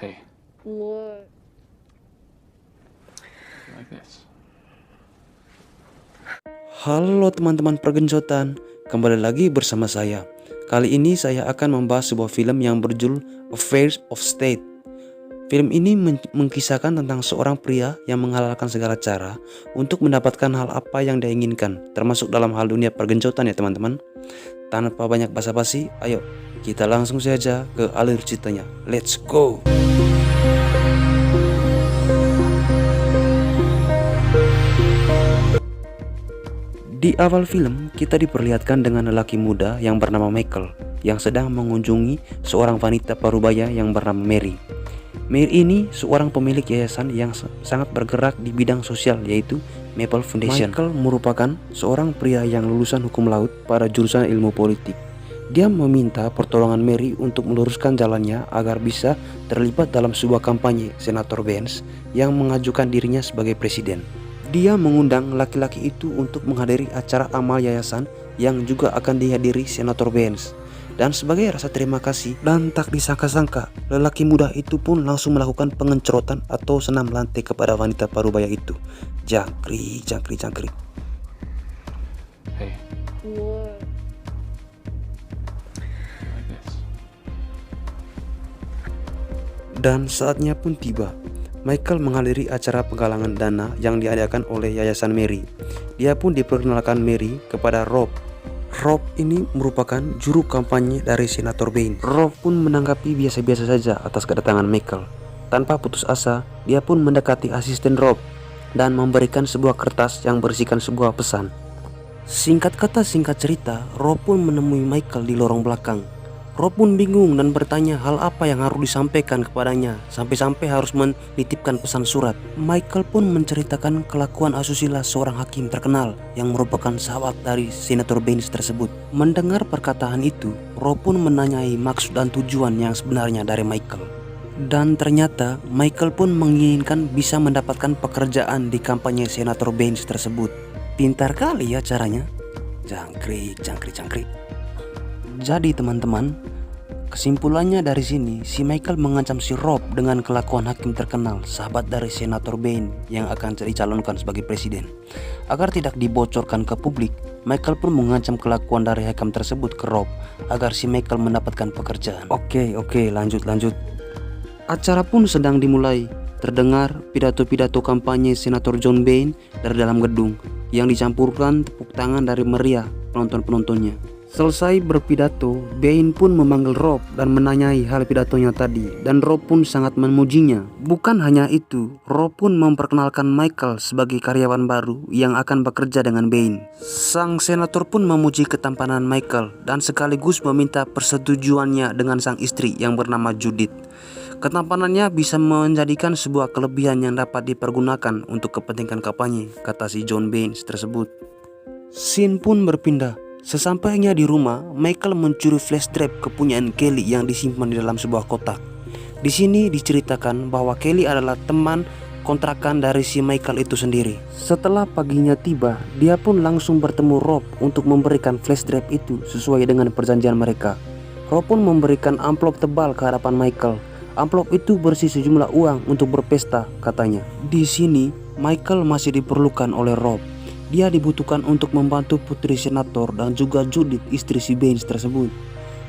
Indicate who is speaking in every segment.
Speaker 1: Hey,
Speaker 2: What?
Speaker 1: like this.
Speaker 3: Halo teman-teman pergencotan, kembali lagi bersama saya. Kali ini saya akan membahas sebuah film yang berjudul Affairs of State. Film ini mengkisahkan tentang seorang pria yang menghalalkan segala cara untuk mendapatkan hal apa yang dia inginkan, termasuk dalam hal dunia pergencotan ya teman-teman. Tanpa banyak basa-basi, ayo kita langsung saja ke alur ceritanya. Let's go! Di awal film, kita diperlihatkan dengan lelaki muda yang bernama Michael yang sedang mengunjungi seorang wanita parubaya yang bernama Mary. Mary ini seorang pemilik yayasan yang sangat bergerak di bidang sosial, yaitu Maple Foundation. Michael merupakan seorang pria yang lulusan hukum laut pada jurusan ilmu politik. Dia meminta pertolongan Mary untuk meluruskan jalannya agar bisa terlibat dalam sebuah kampanye Senator Vance yang mengajukan dirinya sebagai presiden. Dia mengundang laki-laki itu untuk menghadiri acara amal yayasan yang juga akan dihadiri Senator Vance. Dan sebagai rasa terima kasih dan tak disangka-sangka, lelaki muda itu pun langsung melakukan pengencerotan atau senam lantai kepada wanita parubaya itu. Jangkrik.
Speaker 1: Hey,
Speaker 2: What?
Speaker 1: like this.
Speaker 3: Dan saatnya pun tiba. Michael menghadiri acara penggalangan dana yang diadakan oleh Yayasan Mary. Dia pun diperkenalkan Mary kepada Rob. Rob ini merupakan juru kampanye dari Senator Vance. Rob pun menanggapi biasa-biasa saja atas kedatangan Michael. Tanpa putus asa, dia pun mendekati asisten Rob dan memberikan sebuah kertas yang berisikan sebuah pesan. Singkat kata singkat cerita, Rob pun menemui Michael di lorong belakang. Rob pun bingung dan bertanya hal apa yang harus disampaikan kepadanya, sampai-sampai harus menitipkan pesan surat. Michael pun menceritakan kelakuan asusila seorang hakim terkenal yang merupakan sahabat dari Senator Vance tersebut. Mendengar perkataan itu, Rob pun menanyai maksud dan tujuan yang sebenarnya dari Michael. Dan ternyata Michael pun menginginkan bisa mendapatkan pekerjaan di kampanye Senator Vance tersebut. Pintar kali ya caranya. Jangkrik. Jadi teman-teman, kesimpulannya dari sini, si Michael mengancam si Rob dengan kelakuan hakim terkenal, sahabat dari Senator Vance yang akan dicalonkan sebagai presiden. Agar tidak dibocorkan ke publik, Michael pun mengancam kelakuan dari hakim tersebut ke Rob agar si Michael mendapatkan pekerjaan. Oke, lanjut. Acara pun sedang dimulai. Terdengar pidato-pidato kampanye Senator John Vance dari dalam gedung yang dicampurkan tepuk tangan dari meriah penonton-penontonnya. Selesai berpidato, Vance pun memanggil Rob dan menanyai hal pidatonya tadi, dan Rob pun sangat memujinya. Bukan hanya itu, Rob pun memperkenalkan Michael sebagai karyawan baru yang akan bekerja dengan Vance. Sang senator pun memuji ketampanan Michael dan sekaligus meminta persetujuannya dengan sang istri yang bernama Judith. Ketampanannya bisa menjadikan sebuah kelebihan yang dapat dipergunakan untuk kepentingan kampanye, kata si John Vance tersebut. Scene pun berpindah. Sesampainya di rumah, Michael mencuri flash drive kepunyaan Kelly yang disimpan di dalam sebuah kotak. Di sini diceritakan bahwa Kelly adalah teman kontrakan dari si Michael itu sendiri. Setelah paginya tiba, dia pun langsung bertemu Rob untuk memberikan flash drive itu sesuai dengan perjanjian mereka. Rob pun memberikan amplop tebal ke hadapan Michael. Amplop itu berisi sejumlah uang untuk berpesta, katanya. Di sini, Michael masih diperlukan oleh Rob. Dia dibutuhkan untuk membantu putri senator dan juga Judith, istri si Vance tersebut.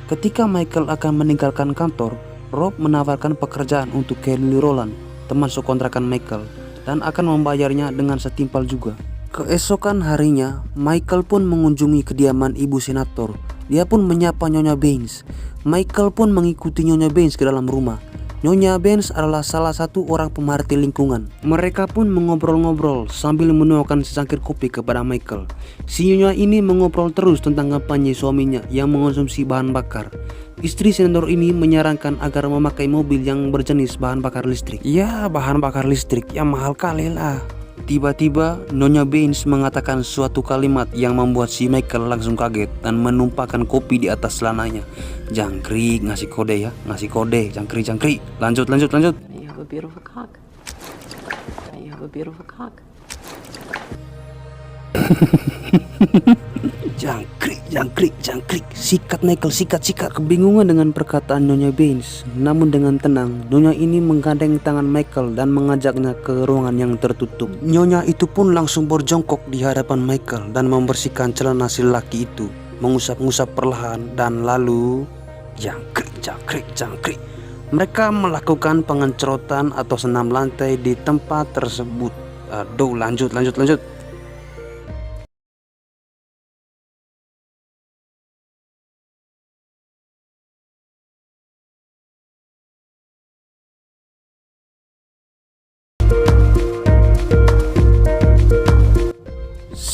Speaker 3: Ketika Michael akan meninggalkan kantor, Rob menawarkan pekerjaan untuk Kelly Rowland, teman sekontrakan Michael, dan akan membayarnya dengan setimpal juga. Keesokan harinya, Michael pun mengunjungi kediaman ibu senator. Dia pun menyapa Nyonya Vance. Michael pun mengikuti Nyonya Vance ke dalam rumah. Nyonya Vance adalah salah satu orang pemerhati lingkungan. Mereka pun mengobrol-ngobrol sambil menuangkan secangkir kopi kepada Michael. Si Nyonya ini mengobrol terus tentang kampanye suaminya yang mengonsumsi bahan bakar. Istri senator ini menyarankan agar memakai mobil yang berjenis bahan bakar listrik. Ya, bahan bakar listrik yang mahal kali lah. Tiba-tiba Nyonya Vance mengatakan suatu kalimat yang membuat si Michael langsung kaget dan menumpahkan kopi di atas celananya. Jangkrik, ngasih kode, jangkrik. Lanjut.
Speaker 4: You have a beautiful cock. You have a beautiful cock.
Speaker 3: Jangkrik, jangkrik, jangkrik. Sikat Michael, sikat, sikat. Kebingungan dengan perkataan Nyonya Baines. Namun dengan tenang, Nyonya ini menggandeng tangan Michael dan mengajaknya ke ruangan yang tertutup. Nyonya itu pun langsung berjongkok di hadapan Michael dan membersihkan celana si lelaki itu, mengusap-ngusap perlahan dan lalu jangkrik, jangkrik, jangkrik. Mereka melakukan pengencerotan atau senam lantai di tempat tersebut. Aduh, lanjut.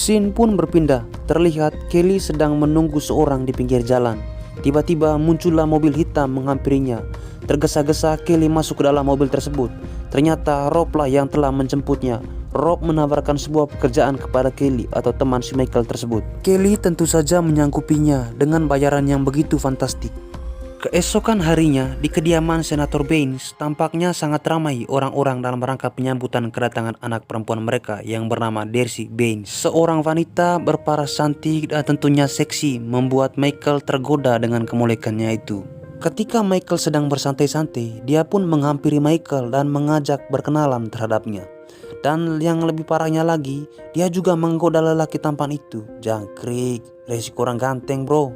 Speaker 3: Scene pun berpindah. Terlihat Kelly sedang menunggu seorang di pinggir jalan. Tiba-tiba muncullah mobil hitam menghampirinya. Tergesa-gesa Kelly masuk ke dalam mobil tersebut. Ternyata Rob lah yang telah menjemputnya. Rob menawarkan sebuah pekerjaan kepada Kelly atau teman si Michael tersebut. Kelly tentu saja menyanggupinya dengan bayaran yang begitu fantastik. Keesokan harinya di kediaman Senator Baines tampaknya sangat ramai orang-orang dalam rangka penyambutan kedatangan anak perempuan mereka yang bernama Darcy Baines. Seorang wanita berparas cantik dan tentunya seksi membuat Michael tergoda dengan kemolekannya itu. Ketika Michael sedang bersantai-santai, dia pun menghampiri Michael dan mengajak berkenalan terhadapnya. Dan yang lebih parahnya lagi, dia juga menggoda lelaki tampan itu. Jangkrik, resiko orang ganteng bro.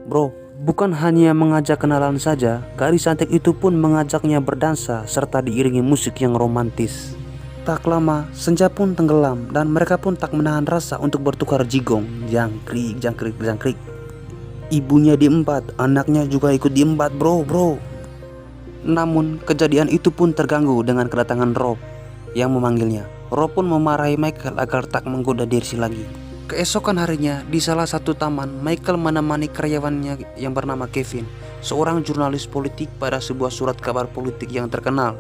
Speaker 3: Bukan hanya mengajak kenalan saja, gadis cantik itu pun mengajaknya berdansa serta diiringi musik yang romantis. Tak lama, senja pun tenggelam dan mereka pun tak menahan rasa untuk bertukar jigong. Jangkrik. Ibunya diembat, anaknya juga ikut diembat bro. Namun kejadian itu pun terganggu dengan kedatangan Rob yang memanggilnya. Rob pun memarahi Michael agar tak menggoda Darcy lagi. Keesokan harinya di salah satu taman, Michael menemani karyawannya yang bernama Kevin, seorang jurnalis politik pada sebuah surat kabar politik yang terkenal.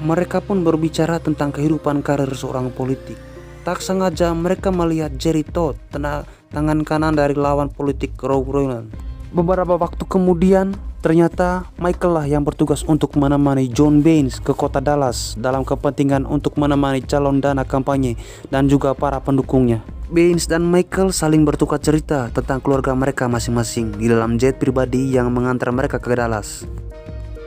Speaker 3: Mereka pun berbicara tentang kehidupan karir seorang politik. Tak sengaja mereka melihat Jerry Todd, tangan kanan dari lawan politik Rob Roland. Beberapa waktu kemudian, ternyata Michael lah yang bertugas untuk menemani John Baines ke kota Dallas dalam kepentingan untuk menemani calon dana kampanye dan juga para pendukungnya. Baines dan Michael saling bertukar cerita tentang keluarga mereka masing-masing di dalam jet pribadi yang mengantar mereka ke Dallas.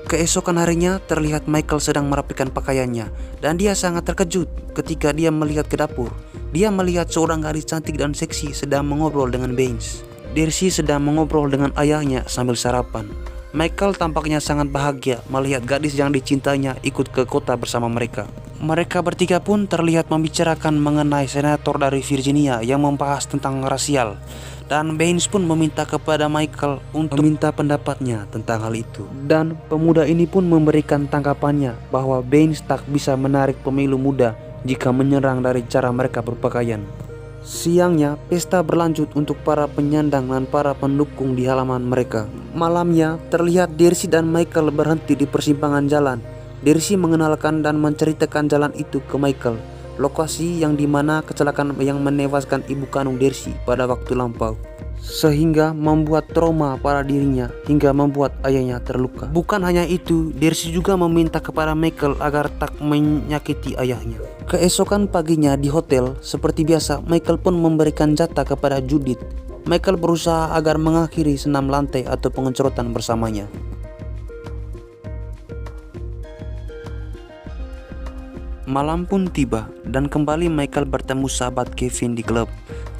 Speaker 3: Keesokan harinya terlihat Michael sedang merapikan pakaiannya dan dia sangat terkejut ketika dia melihat ke dapur. Dia melihat seorang gadis cantik dan seksi sedang mengobrol dengan Baines. Darcy sedang mengobrol dengan ayahnya sambil sarapan. Michael tampaknya sangat bahagia melihat gadis yang dicintainya ikut ke kota bersama mereka. Mereka bertiga pun terlihat membicarakan mengenai senator dari Virginia yang membahas tentang rasial. Dan Baines pun meminta kepada Michael untuk meminta pendapatnya tentang hal itu. Dan pemuda ini pun memberikan tanggapannya bahwa Baines tak bisa menarik pemilu muda jika menyerang dari cara mereka berpakaian. Siangnya, pesta berlanjut untuk para penyandang dan para pendukung di halaman mereka. Malamnya, terlihat Darcy dan Michael berhenti di persimpangan jalan. Darcy mengenalkan dan menceritakan jalan itu ke Michael, lokasi yang dimana kecelakaan yang menewaskan ibu kandung Darcy pada waktu lampau, sehingga membuat trauma pada dirinya hingga membuat ayahnya terluka. Bukan hanya itu, Darcy juga meminta kepada Michael agar tak menyakiti ayahnya. Keesokan paginya di hotel, seperti biasa Michael pun memberikan jatah kepada Judith. Michael berusaha agar mengakhiri senam lantai atau pengencerotan bersamanya. Malam pun tiba dan kembali Michael bertemu sahabat Kevin di klub.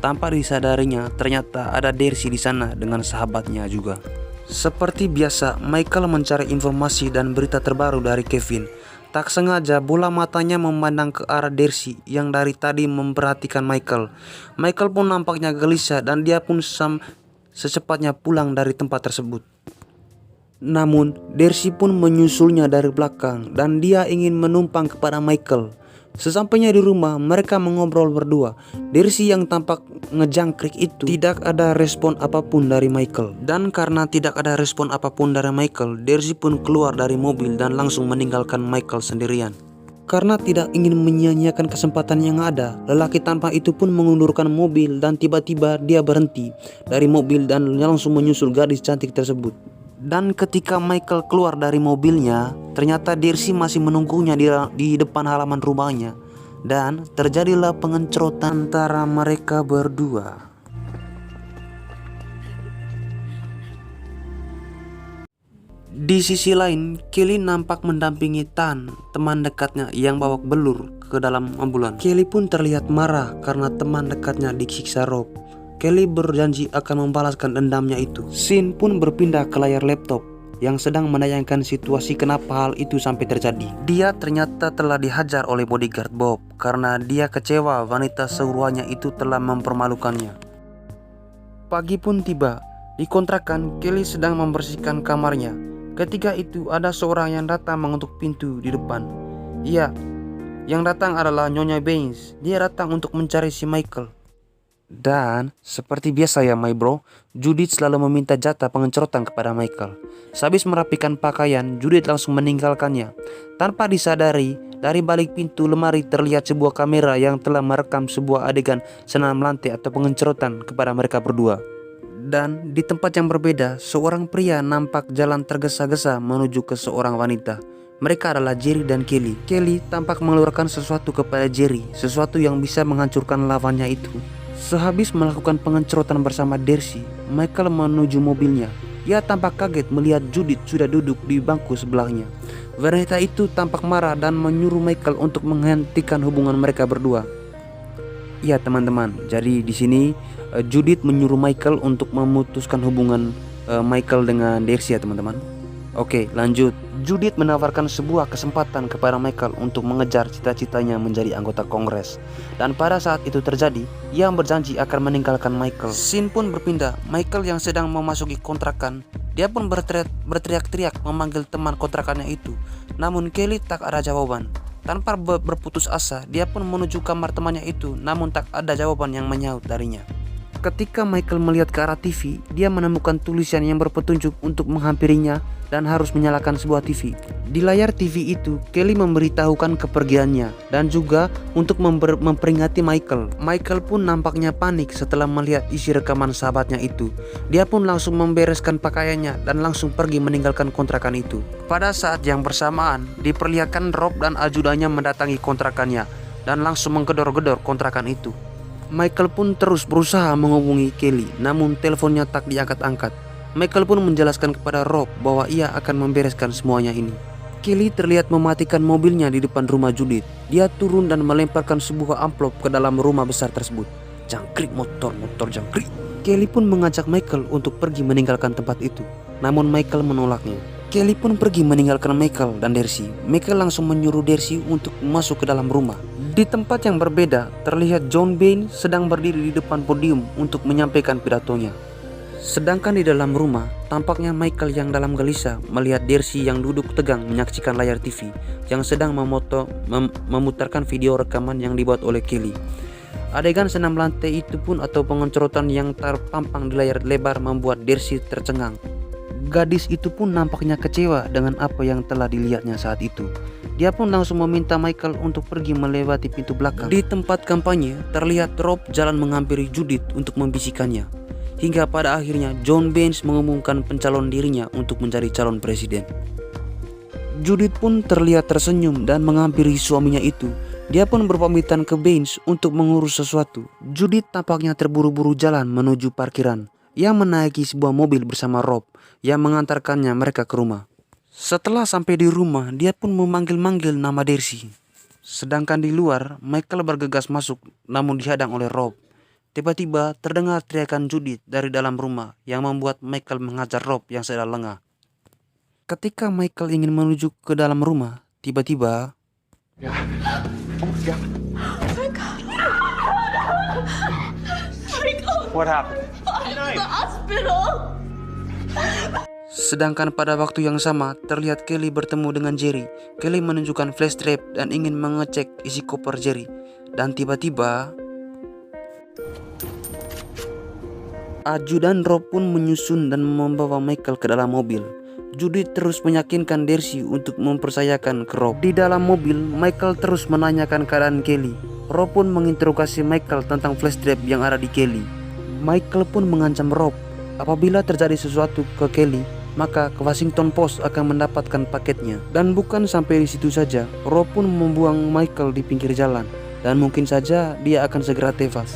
Speaker 3: Tanpa disadarinya, ternyata ada Darcy di sana dengan sahabatnya juga. Seperti biasa, Michael mencari informasi dan berita terbaru dari Kevin. Tak sengaja bola matanya memandang ke arah Darcy yang dari tadi memperhatikan Michael. Michael pun nampaknya gelisah dan dia pun secepatnya pulang dari tempat tersebut. Namun Darcy pun menyusulnya dari belakang dan dia ingin menumpang kepada Michael. Sesampainya di rumah, mereka mengobrol berdua. Darcy yang tampak ngejangkrik itu tidak ada respon apapun dari Michael. Dan karena tidak ada respon apapun dari Michael, Darcy pun keluar dari mobil dan langsung meninggalkan Michael sendirian. Karena tidak ingin menyia-nyiakan kesempatan yang ada, lelaki tanpa itu pun mengundurkan mobil dan tiba-tiba dia berhenti dari mobil dan langsung menyusul gadis cantik tersebut. Dan ketika Michael keluar dari mobilnya, ternyata Darcy masih menunggunya di depan halaman rumahnya. Dan terjadilah pengencerotan antara mereka berdua. Di sisi lain, Kelly nampak mendampingi Tan, teman dekatnya yang bawa belur ke dalam ambulans. Kelly pun terlihat marah karena teman dekatnya disiksa Rob. Kelly berjanji akan membalaskan dendamnya itu. Scene pun berpindah ke layar laptop yang sedang menayangkan situasi kenapa hal itu sampai terjadi. Dia ternyata telah dihajar oleh bodyguard Bob karena dia kecewa wanita seruannya itu telah mempermalukannya. Pagi pun tiba. Di kontrakan, Kelly sedang membersihkan kamarnya. Ketika itu ada seorang yang datang mengetuk pintu di depan. Iya, yang datang adalah Nyonya Baines. Dia datang untuk mencari si Michael. Dan seperti biasa ya my bro, Judith selalu meminta jatah pengencerotan kepada Michael. Sehabis merapikan pakaian, Judith langsung meninggalkannya. Tanpa disadari, dari balik pintu lemari terlihat sebuah kamera yang telah merekam sebuah adegan senam lantai atau pengencerotan kepada mereka berdua. Dan di tempat yang berbeda, seorang pria nampak jalan tergesa-gesa menuju ke seorang wanita. Mereka adalah Jerry dan Kelly. Kelly tampak mengeluarkan sesuatu kepada Jerry, sesuatu yang bisa menghancurkan lawannya itu. Sehabis melakukan pengencerotan bersama Darcy, Michael menuju mobilnya. Ia tampak kaget melihat Judith sudah duduk di bangku sebelahnya. Wanita itu tampak marah dan menyuruh Michael untuk menghentikan hubungan mereka berdua. Ya teman-teman, jadi di sini Judith menyuruh Michael untuk memutuskan hubungan Michael dengan Darcy ya teman-teman. Oke, lanjut. Judith menawarkan sebuah kesempatan kepada Michael untuk mengejar cita-citanya menjadi anggota Kongres. Dan pada saat itu terjadi, ia berjanji akan meninggalkan Michael. Scene pun berpindah. Michael yang sedang memasuki kontrakan, dia pun berteriak-teriak memanggil teman kontrakannya itu. Namun Kelly tak ada jawaban. Tanpa berputus asa, dia pun menuju kamar temannya itu, namun tak ada jawaban yang menyaut darinya. Ketika Michael melihat ke arah TV, dia menemukan tulisan yang berpetunjuk untuk menghampirinya dan harus menyalakan sebuah TV. Di layar TV itu, Kelly memberitahukan kepergiannya dan juga untuk memperingati Michael. Michael pun nampaknya panik setelah melihat isi rekaman sahabatnya itu. Dia pun langsung membereskan pakaiannya dan langsung pergi meninggalkan kontrakan itu. Pada saat yang bersamaan, diperlihatkan Rob dan ajudannya mendatangi kontrakannya dan langsung menggedor-gedor kontrakan itu. Michael pun terus berusaha menghubungi Kelly, namun teleponnya tak diangkat-angkat. Michael pun menjelaskan kepada Rob bahwa ia akan membereskan semuanya ini. Kelly terlihat mematikan mobilnya di depan rumah Judith. Dia turun dan melemparkan sebuah amplop ke dalam rumah besar tersebut. Jangkrik motor jangkrik. Kelly pun mengajak Michael untuk pergi meninggalkan tempat itu, namun Michael menolaknya. Kelly pun pergi meninggalkan Michael dan Darcy. Michael langsung menyuruh Darcy untuk masuk ke dalam rumah. Di tempat yang berbeda, terlihat John Baines sedang berdiri di depan podium untuk menyampaikan pidatonya. Sedangkan di dalam rumah, tampaknya Michael yang dalam gelisah melihat Darcy yang duduk tegang menyaksikan layar TV yang sedang memutarkan video rekaman yang dibuat oleh Kelly. Adegan senam lantai itu pun atau pengencerotan yang terpampang di layar lebar membuat Darcy tercengang. Gadis itu pun nampaknya kecewa dengan apa yang telah dilihatnya saat itu. Dia pun langsung meminta Michael untuk pergi melewati pintu belakang. Di tempat kampanye, terlihat Rob jalan menghampiri Judith untuk membisikannya. Hingga pada akhirnya John Baines mengumumkan pencalon dirinya untuk menjadi calon presiden. Judith pun terlihat tersenyum dan menghampiri suaminya itu. Dia pun berpamitan ke Baines untuk mengurus sesuatu. Judith tampaknya terburu-buru jalan menuju parkiran. Ia menaiki sebuah mobil bersama Rob yang mengantarkannya mereka ke rumah. Setelah sampai di rumah, dia pun memanggil-manggil nama Darcy. Sedangkan di luar, Michael bergegas masuk namun dihadang oleh Rob. Tiba-tiba terdengar teriakan Judith dari dalam rumah yang membuat Michael mengajar Rob yang sedang lengah. Ketika Michael ingin menuju ke dalam rumah, tiba-tiba
Speaker 1: What happened?
Speaker 2: The hospital.
Speaker 3: Sedangkan pada waktu yang sama, terlihat Kelly bertemu dengan Jerry. Kelly menunjukkan flash drive dan ingin mengecek isi koper Jerry. Dan tiba-tiba ajudan Rob pun menyusun dan membawa Michael ke dalam mobil. Judith terus meyakinkan Darcy untuk mempercayakan ke Rob. Di dalam mobil, Michael terus menanyakan keadaan Kelly. Rob pun menginterogasi Michael tentang flash drive yang ada di Kelly. Michael pun mengancam Rob, apabila terjadi sesuatu ke Kelly, maka ke Washington Post akan mendapatkan paketnya. Dan bukan sampai di situ saja, Rob pun membuang Michael di pinggir jalan, dan mungkin saja dia akan segera tewas.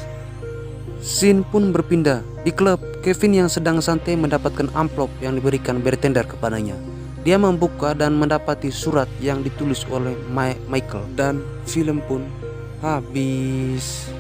Speaker 3: Scene pun berpindah. Di klub, Kevin yang sedang santai mendapatkan amplop yang diberikan bartender kepadanya. Dia membuka dan mendapati surat yang ditulis oleh Michael dan film pun habis.